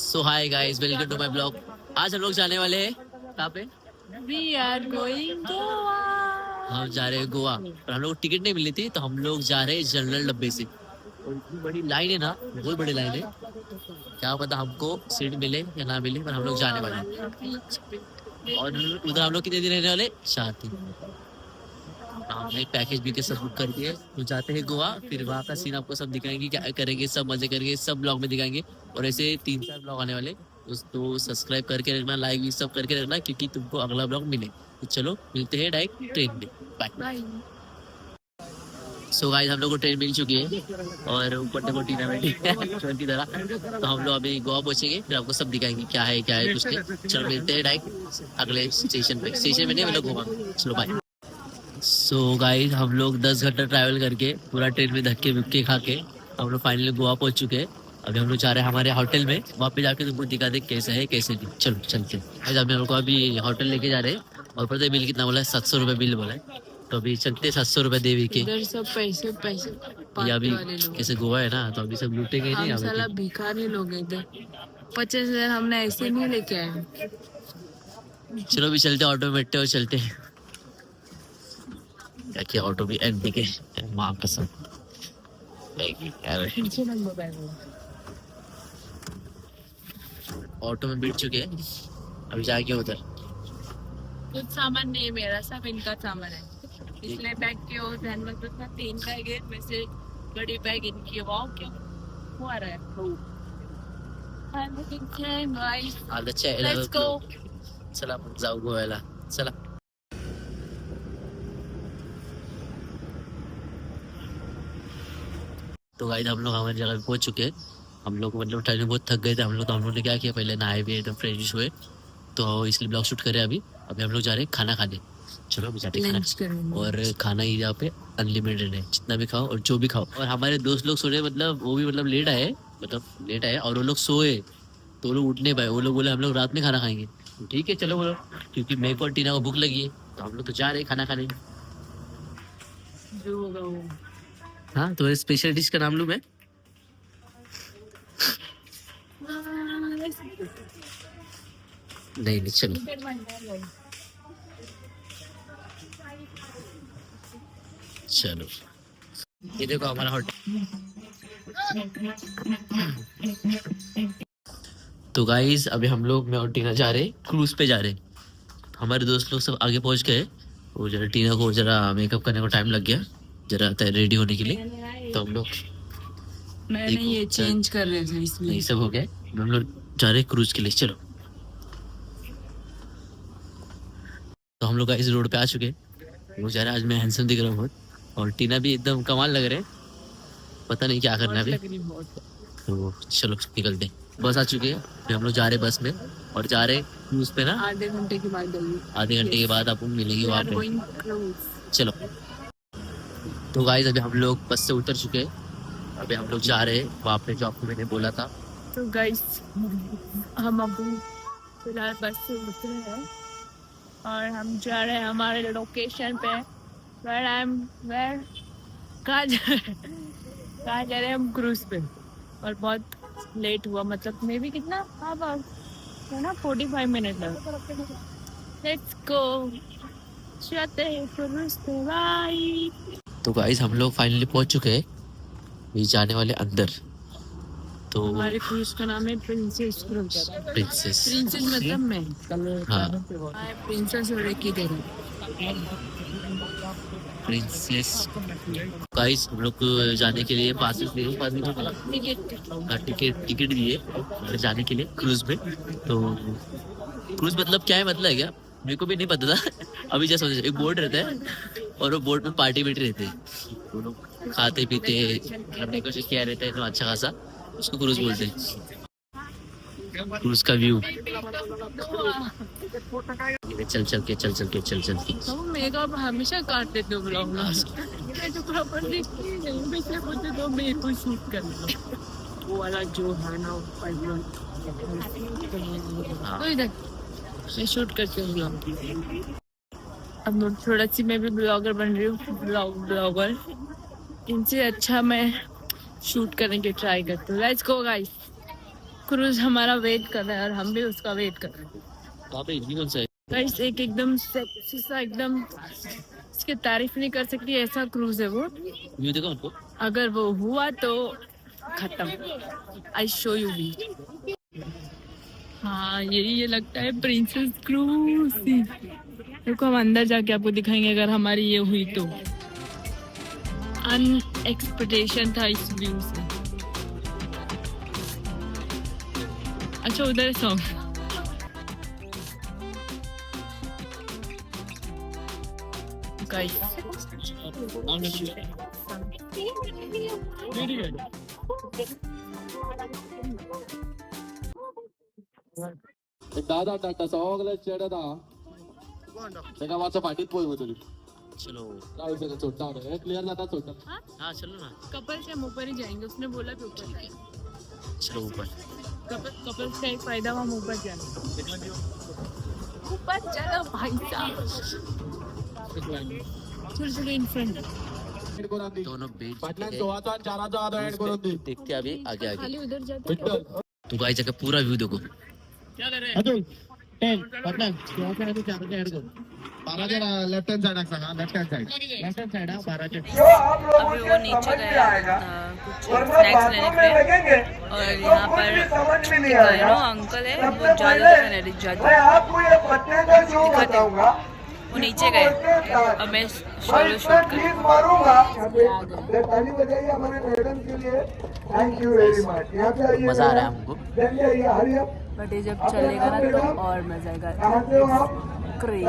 So hi guys, welcome to my blog. आज हम लोग जाने वाले हैं कहाँ पे? We are going Goa. हम जा रहे हैं गोवा। पर हम लोग को टिकट नहीं मिली थी तो हम लोग जा रहे हैं जनरल डब्बे से। और इतनी बड़ी लाइन है ना, बहुत बड़ी लाइन है। क्या पता हमको सीट मिले या ना मिले, पर हम लोग जाने वाले हैं। और उधर हम लोग कितने दिन रहने वाले? 4 दिन। हमने पैकेज भी के सब बुक कर दिए, तो जाते हैं गोवा। फिर वहाँ का सीन आपको सब दिखाएंगे, क्या करेंगे, सब मजे करेंगे, सब ब्लॉग में दिखाएंगे। और ऐसे 3-4 ब्लॉग आने वाले, तो सब्सक्राइब करके रखना, लाइक भी सब करके रखना, क्योंकि तुमको अगला ब्लॉग मिले। तो चलो मिलते हैं डायरेक्ट ट्रेन में। बाय। सो गाइस, हम लोग को ट्रेन मिल चुकी है और ऊपर तक टीना बैठी है ट्रेन की तरह। तो हम लोग अभी गोवा पहुंचेंगे, फिर आपको सब दिखाएंगे क्या है कुछ नहीं। चलो मिलते हैं डायरेक्ट अगले स्टेशन पे। स्टेशन में नहीं, मतलब गोवा में। चलो बाय। सो गाइस, हम लोग 10 घंटा ट्रैवल करके पूरा ट्रेन में धक्के मुक्के खा के हम लोग फाइनली गोवा पहुंच चुके हैं। अभी हम लोग जा रहे हैं हमारे होटल में, वहाँ पे जाके तुमको दिखा दे कैसा है कैसे नहीं। चलो चलते हैं। अभी हम लोग को अभी होटल लेके जा रहे हैं। और पता है बिल कितना बोला है? 700 रुपये बिल बोला है। तो अभी चलते 700 रुपये देवी के। इधर सब पैसे ये अभी कैसे गोवा है ना, तो अभी सब लूटेंगे नहीं। हम साला भिखारी लोग हैं इधर। 50,000 हमने ऐसे नहीं लेके आए। चलो अभी चलते ऑटो में बैठते और चलते हैं। क्या ऑटो भी एमटी के माँ कसम। ऑटो में बैठ चुके हैं, अभी जाके उधर। कुछ सामान नहीं है मेरा, सब इनका सामान है। इसलिए बैग के और ध्यान में रखना, 3 बैग है, में से बड़ी बैग इनकी है। वाओ, क्या हो रहा है? Let's go. चला आपण जाऊ गोव्याला, चला। तो गाइस, हम लोग हमारी जगह पे पहुंच चुके हैं। हम लोग मतलब ट्रेन में बहुत थक गए थे हम लोग, तो हम लोग ने क्या किया, पहले नहाए भी एकदम फ्रेश हुए, तो इसलिए ब्लॉग शूट करे। अभी हम लोग जा रहे हैं खाना खाने। चलो अभी जाते हैं खाना। और खाना ही यहाँ पे अनलिमिटेड है, जितना भी खाओ और जो भी खाओ। और हमारे दोस्त लोग सोए, मतलब वो भी मतलब लेट आए, और वो लोग सोए, तो वो लोग उठने पाए। वो लोग बोले हम लोग रात में खाना खाएंगे। तो ठीक है चलो बोलो, क्योंकि मेरे को और टीना को भूख लगी है, तो हम लोग तो जा रहे हैं खाना खाने। जो होगा वो। हाँ, तो स्पेशल डिश का नाम लूं मैं? नहीं चलो। चलो ये देखो हमारा होटल। तो गाइस, अभी हम लोग मैं और टीना जा रहे क्रूज पे जा रहे। हमारे दोस्त लोग सब आगे पहुंच गए। वो जरा टीना को जरा मेकअप करने को टाइम लग गया, जरा रेडी होने के लिए। तो हम लोग मैंने ये चेंज कर रहे थे, इसलिए ये सब हो गया। हम लोग जा रहे क्रूज के लिए। चलो, तो हम लोग इस रोड पे आ चुके हैं। वो जा रहे, आज मैं हैंडसम दिख रहा हूँ बहुत, और टीना भी एकदम कमाल लग रहे। पता नहीं क्या करना है अभी। तो चलो निकलते हैं। बस आ चुके हैं, फिर हम लोग जा रहे बस में और जा रहे क्रूज पे ना। आधे घंटे के बाद आपको मिलेंगे वहाँ पे। चलो, तो गाइस अभी हम लोग बस से उतर चुके हैं। अभी हम लोग जा रहे हैं वहाँ पे जो आपको मैंने बोला था। तो गाइस, हम अभी फिलहाल बस से उतरे हैं और हम जा रहे हैं हमारे लोकेशन पे। कहाँ जा रहे हैं हम? क्रूज पे। और बहुत लेट हुआ, मतलब मे भी कितना है ना, 45 मिनट लगा। लेट्स गो, चलते हैं क्रूज पे। बाय। तो गाइस, हम लोग फाइनली पहुंच चुके हैं, ये जाने वाले अंदर। तो हमारे क्रूज का नाम है प्रिंसेस क्रूज। प्रिंसेस मतलब मैं। हाँ, प्रिंसेस और एक इधर प्रिंसेस। गाइस, हम लोग को जाने के लिए पासेस दिए, टिकट दिए जाने के लिए क्रूज में। तो क्रूज मतलब क्या है, मतलब है क्या, मेरे को भी नहीं पता था। अभी जैसे एक बोर्ड रहता है और वो बोर्ड में पार्टी बिटी रहती है, वो लोग खाते पीते डेकोरेशन किया रहता है, तो अच्छा खासा, उसको क्रूज बोलते हैं। क्रूज का व्यू। चल के मेकअप हमेशा काट देते हो ब्लॉग में। जो प्रॉपर्ली मुझे तो मेरे को शूट कर लो, वो वाला जो है ना। तो इधर मैं शूट करती हूँ ब्लॉग। अब थोड़ा सी मैं भी ब्लॉगर बन रही हूँ, ब्लॉगर। इनसे अच्छा मैं शूट करने की ट्राई करती हूँ। Let's go guys. क्रूज हमारा वेट कर रहा है और हम भी उसका वेट कर रहे हैं। वहाँ पे इडली कौन सा है? गाइस एक एकदम सेक्सी सा एकदम इसकी तारीफ नहीं कर सकती ऐसा क्रूज है वो। व्यू देखा उनको? अगर वो हुआ तो खत्म। आई शो यू भी। हाँ ये लगता है प्रिंसेस क्रूज। देखो हम अंदर जाके आपको दिखाएंगे अगर हमारी ये हुई तो। अनएक्सपेक्टेशन था इस व्यू से। अच्छा उधर सॉन्ग गाइस दादा टाटा सगळे चेडदा तेका वाचा फाटीत पोय वतली चलो काय सगळं छोटा हे क्लियर जाता छोटा हाँ चलो ना, कपल से हम ऊपर ही जाएंगे। उसने बोला कि ऊपर जाएंगे। चलो ऊपर। कपल्स का एक फायदा हम ऊपर जाना। ऊपर चलो भाई साहब। छोटे इन फ्रंट एड करून दी दोनों बीच पाटल्यान 16चा आणि 4चा आधा एड करून दी देखते अभी आगे आगे। खाली उधर जाते विठ्ठल तो गाइस जाकर पूरा व्यू देखो। अतुल 10 पाटल्यान 16चा आणि 4चा एड कर 12च्या लेफ्ट हँड साइड सांगा लेफ्ट हँड साइड हा 12च्या अभी वो नीचे गया कुछ स्नैक्स लेने के लिए और यहाँ पर अंकल है वो जादू दिखाते वो नीचे गए और मैं शोलो शूट कर मजा आ रहा है हमको। बट ये जब चलेगा ना तो और मजा आएगा। क्रेज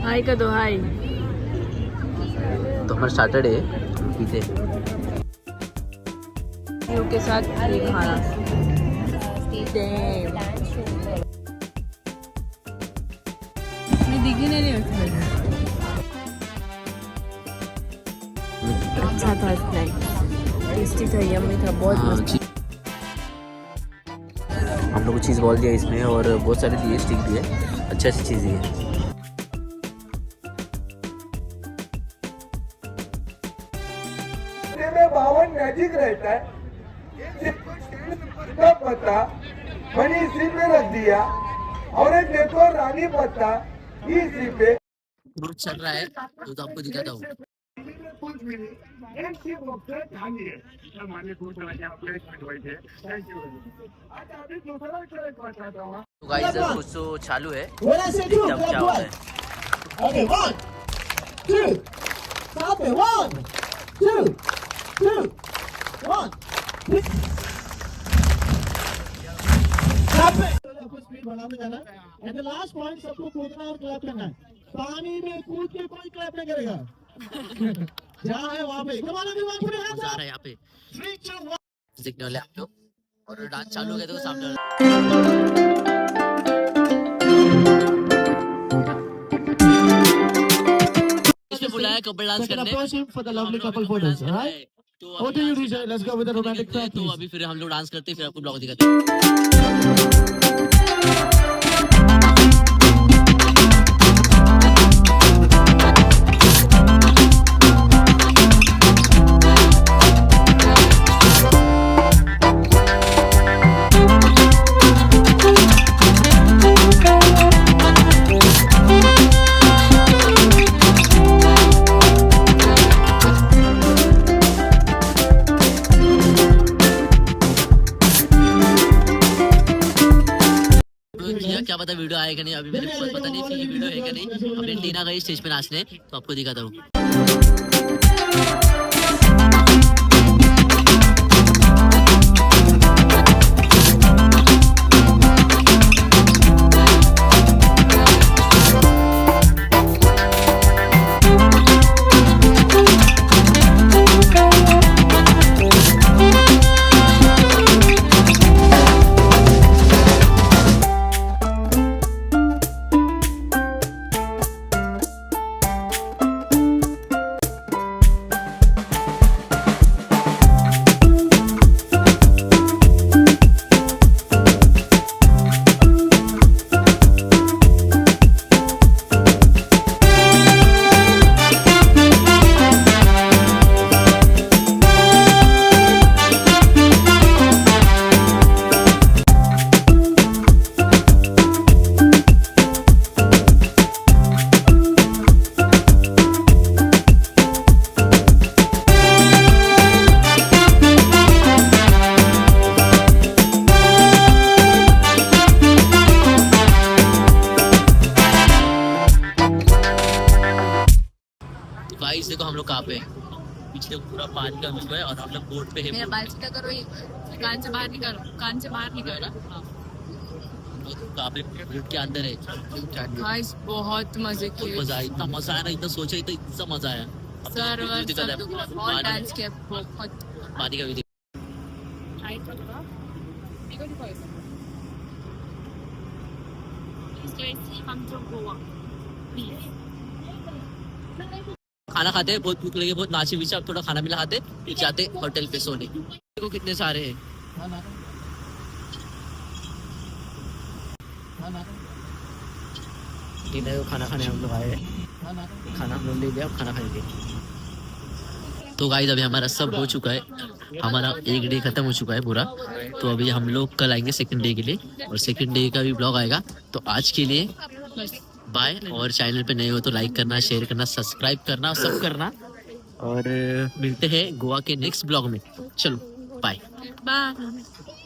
हाय का दो हाय। तो हमारा सैटरडे पीते व्यू के साथ ये खाना मैं दिखी नहीं उसमें। अच्छा था स्नैक टेस्टी था यम्मी था बहुत मस्त। हम लोग को चीज़ बॉल दिया इसमें और बहुत सारे दिए स्टिक दिए, अच्छी अच्छी चीज़ है। में 52 मैजिक रहता है का पत्ता मनी इसी पे रख दिया और एक देखो रानी पत्ता इसी पे ग्रुप चल रहा है तो आपको दिखाता हूँ। तो गाइस कुछ तो चालू है, देखते हैं अब क्या होता है। Okay 1 2 stop it 1 2 2 1 stop it सबको स्पीड बढ़ाने जाना है एट द लास्ट पॉइंट सबको कूदना और क्लैप करना है। पानी में कूद के कोई क्लैप नहीं करेगा जहाँ है वहाँ पे कमाल अभी वहाँ पे मजा आ रहा है यहाँ पे 3 2 1 देखने वाले आप लोग। और डांस चालू हो गया तो सामने इसने बुलाया कपल डांस करने for the lovely couple photos right तो what do you do let's go with the romantic track तो please अभी फिर हम लोग डांस करते हैं, फिर आपको ब्लॉग दिखाते हैं। क्या पता वीडियो आएगा नहीं, अभी मेरे को पता नहीं कि ये वीडियो है क्या नहीं। अभी टीना गई स्टेज पे नाचने तो आपको दिखाता हूँ। लोग कहाँ पे हैं। पीछे पूरा पानी का व्यू है और हम लोग बोट पे मेरा है। बाल सीधा करो, ये कान से बाहर निकालो, कान से बाहर निकालो। कहाँ पे बोट के अंदर है। क्या गाइस बहुत मजे किए, मजा आया, इतना मजा आया ना, इतना सोचा इतना मजा आया। अब तो सर view और दिखा था, सब लोग बहुत डांस किया, बहुत। पानी का व्यू दिखा। खाना खाते हैं, बहुत भूख लगी, बहुत नाचे पीछे, अब थोड़ा खाना मिला खाते फिर जाते होटल पे सोने। देखो कितने सारे हैं। डिनर को खाना खाने हम लोग आए हैं। खाना हम लोग ले लिया, अब खाना खाएंगे। तो गाइस अभी हमारा सब हो चुका है, हमारा एक डे खत्म हो चुका है पूरा। तो अभी हम लोग कल आएंगे सेकंड डे के लिए, और सेकंड डे का भी ब्लॉग आएगा। तो आज के लिए बाय, और चैनल पे नए हो तो लाइक करना, शेयर करना, सब्सक्राइब करना, सब करना। और मिलते हैं गोवा के नेक्स्ट ब्लॉग में। चलो बाय। बाय।